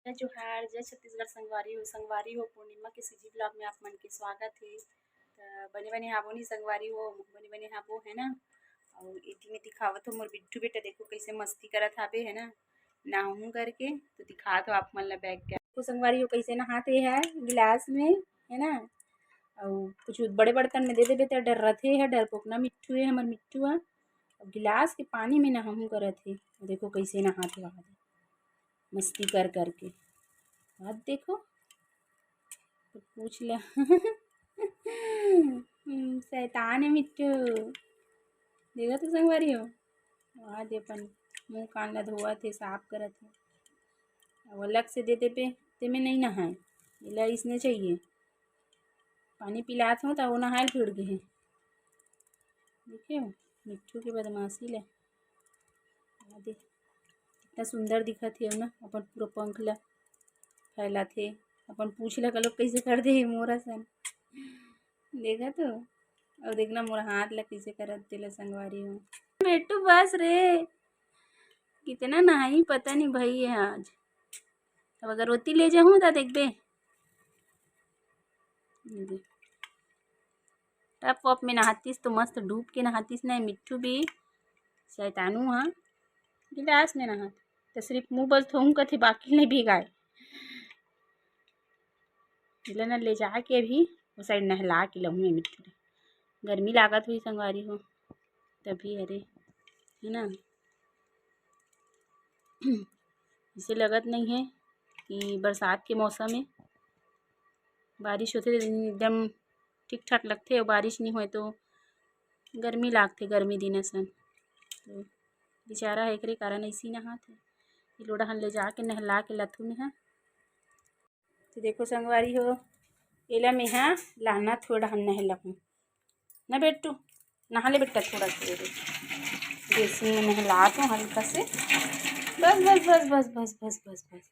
जय जोहार जय छत्तीसगढ़ संगवारी हो पूर्णिमा के सीजी ब्लॉग में आप मन के स्वागत है। बने बने हाबो नहीं संगवारी हो बने बने हाबो है ना। और एटी में दिखावत हो मोर बिट्टू बेटा देखो कैसे मस्ती करत हाबे है ना। नहाऊं करके तो दिखा तो आप मन ला बैग के तो संगवारी हो कैसे नहाते है गिलास में है ना। और कुछ बड़े बर्तन में दे देबे तो डर रथे है डर पोकना मिट्ठू है हमार मिट्टू है। और गिलास के पानी में नहाऊं करत है देखो कैसे नहाते वहाँ मस्ती कर करके बात देखो तो पूछ ला शैतान है मिट्टू देखा तो संगवारी हो वहाँ दे अपन मुँह कान ला धोआ थे साफ करत है। अब अलग से देते पे ते में नहीं नहाए इला इसने चाहिए पानी पिलात हो तो वो नहाए फिर गए हैं देखिए मिट्टू की बदमाशी ला दे कितना सुंदर दिखत है ना अपन पूरा पंख ला फैला थे अपन पूछ ला लोग कैसे कर दे मोरा सन देखा तो और देखना मोरा हाथ ला कैसे करत तेला संगवारी हो बेटू बस रे कितना नहाई पता नहीं भाई है आज। अब अगर रोटी ले जाऊँ तो देख बे टप वप में नहातीस तो मस्त डूब के नहातीस नहीं मिट्टू भी शैतानू हाँ गिलास में नहा तो सिर्फ मुँह बस धोऊँ कथे बाकी नहीं भिगाए ना ले जा के अभी वो साइड नहला के लहूँ में मिट्टू गर्मी लागत हुई संगवारी हो तभी अरे है ना इसे लगत नहीं है कि बरसात के मौसम में बारिश होते एकदम ठीक ठाक लगते और बारिश नहीं होए तो गर्मी लागते गर्मी दिन सन तो बेचारा है एक कारण ऐसी नहाते लोड़ा ले जाके नहला के लथू में है। तो देखो संगवारी हो एला में हाँ लाना थोड़ा नहला हूँ ना बेटू नहा ले बेटा थोड़ा सा बेसिन में नहला दूँ हल्का से बस बस बस बस बस बस बस बस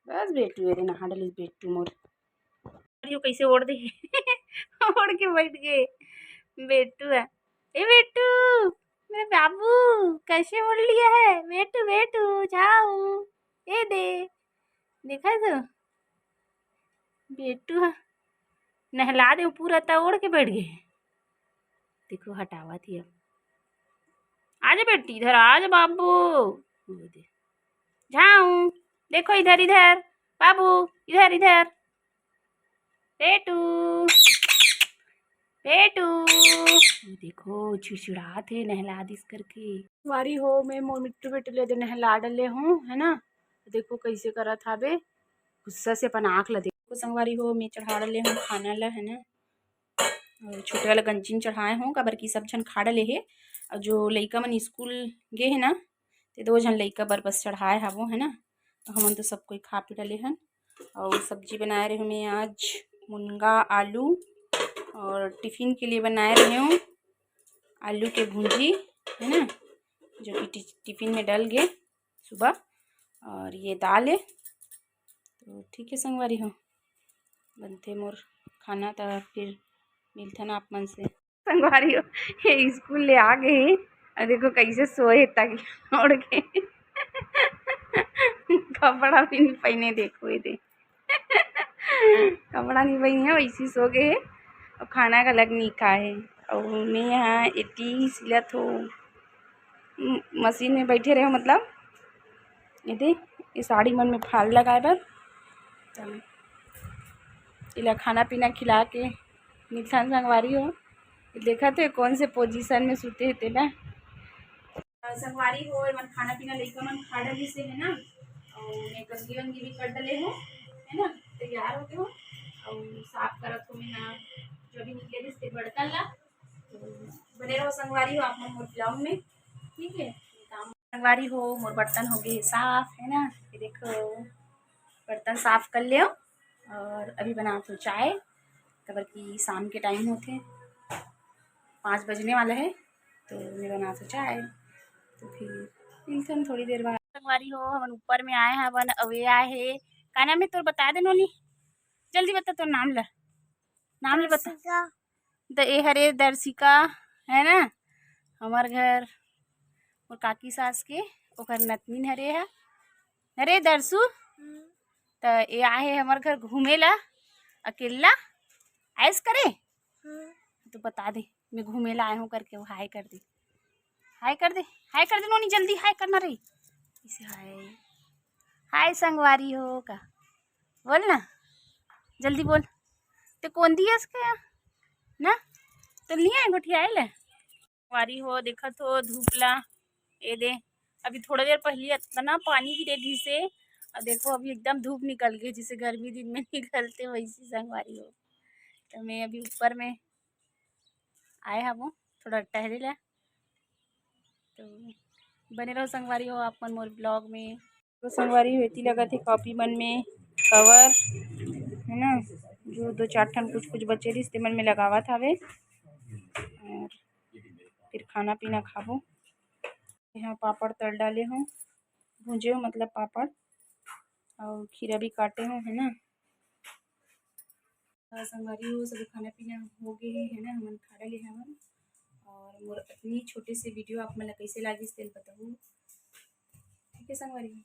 बस बेटू अरे नहा डलिस बेटू मोर कैसे ओढ़ दे ओढ़ के बैठ गए बेटू है ए बेटू मेरे बाबू कैसे ओढ़ लिया है बेटू बेटू जाओ ए दे देखा तो बेटू नहला दे पूरा ता ओढ़ के बैठ गए देखो हटावा थी अब आजा बेटी इधर आजा बाबू जाऊं देखो इधर इधर बाबू इधर इधर बेटू बेटू देखो चिड़चिड़ा थे नहला दिस करके वारी हो मैं मोर मिट्टू बेटू ले दे नहला डले हूँ है ना देखो कैसे करा था बे गुस्सा से अपन आँख ला देखो संगवारी हो मैं चढ़ा डले हूँ खाना ला है ना और छोटे वाला गंजिन चढ़ाए हूँ काबर की सब जन खा डले है और जो लइका मन स्कूल गए है ना तो 2 जन लइका बर बस चढ़ाए हवो है ना तो हमन तो सब कोई खा पी डले हन। और सब्जी बनाए रहे मैं आज मुनगा आलू और टिफ़िन के लिए बनाए रही हूँ आलू के भुंजी है ना जो कि टिफ़िन में डल गए सुबह और ये दाल है तो ठीक है संगवारी हो बनते मोर खाना तो फिर मिलते ना आप मन से संगवारी हो ये स्कूल ले आ गए और देखो कैसे सोए तक ओढ़ के कपड़ा भी नहीं पहने देखो ये दे कपड़ा नहीं पहने वैसे सो गए और खाना का अलग नहीं खाए और मैं यहाँ इतनी सिलत हो मशीन में बैठे रहे मतलब ये दे ये साड़ी मन में फाल लगाए बर इला खाना पीना खिला के निशान संगवारी हो देखा थे कौन से पोजीशन में सुते थे ना संगवारी हो मन खाना पीना लइका मन खा डली से है ना और मैं कंगी वंगी भी कर डले हो है ना तैयार होते हो और साफ करत हो मैं ना जो भी निकले रिश्ते बर्तन ला तो बने रहो संगवारी हो आप मोर ब्लॉग में ठीक है। संगवारी हो मोर बर्तन हो गए साफ है ना ये देखो बर्तन साफ कर लियो और अभी बना तो चाय कबर की शाम के टाइम होते 5 बजने वाला है तो मैं बना तो चाय तो फिर मिलते हम थोड़ी देर बाद। संगवारी हो हम ऊपर में आए हैं अपन अवे आए है का नाम है तोर बता दे नोनी जल्दी बता तोर नाम ले बता तो ये हरे दर्शिका है ना हमार घर और काकी सास के ओकर नतनीन हरे है अरे दर्शु तो ये आए है हमारे घर घूमेला अकेला ऐस करे। तो बता दे मैं घूमेला आया हूँ करके, वो हाय कर दे, हाय कर दे, हाय कर दे नोनी, जल्दी हाय करना रही इसे। हाय हाय संगवारी हो का बोल ना, जल्दी बोल। तो कौन दी है इसके ना, तो नहीं आए गोठी आए ले वारी हो देखत हो धूपला ये दे। अभी थोड़ा देर पहले इतना पानी गिरे दी से, और देखो अभी एकदम धूप निकल गई, जिसे गर्मी दिन में निकलते वैसी संगवारी हो। तो मैं अभी ऊपर में आए हम थोड़ा टहले ला, तो बने रहो संगवारी हो आप मन मोर ब्लॉग में। तो संगवारी होती लगा थे कॉपी मन में कवर है ना, जो दो चार ठन कुछ कुछ बचे रही ते मन में लगावा था वे, और फिर खाना पीना खाबो। यहाँ पापड़ तल डाले हूँ, भूजे हो मतलब पापड़, और खीरा भी काटे हूँ है ना। संगवारी हो सब खाना पीना हो गए है ना, हमन खा डाले हमन। और मोर इतनी छोटे से वीडियो आप मन कैसे लागिस तेल बताओ, ठीक है संगवारी।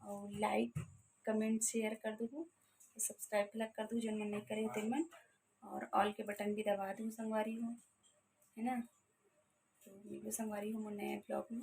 और लाइक कमेंट शेयर कर दो, सब्सक्राइब कर दो जन मन नहीं करे तेल मन, और ऑल के बटन भी दबा दो संगवारी हो है ना। तो मिलो संगवारी हो मोर नया ब्लॉग में।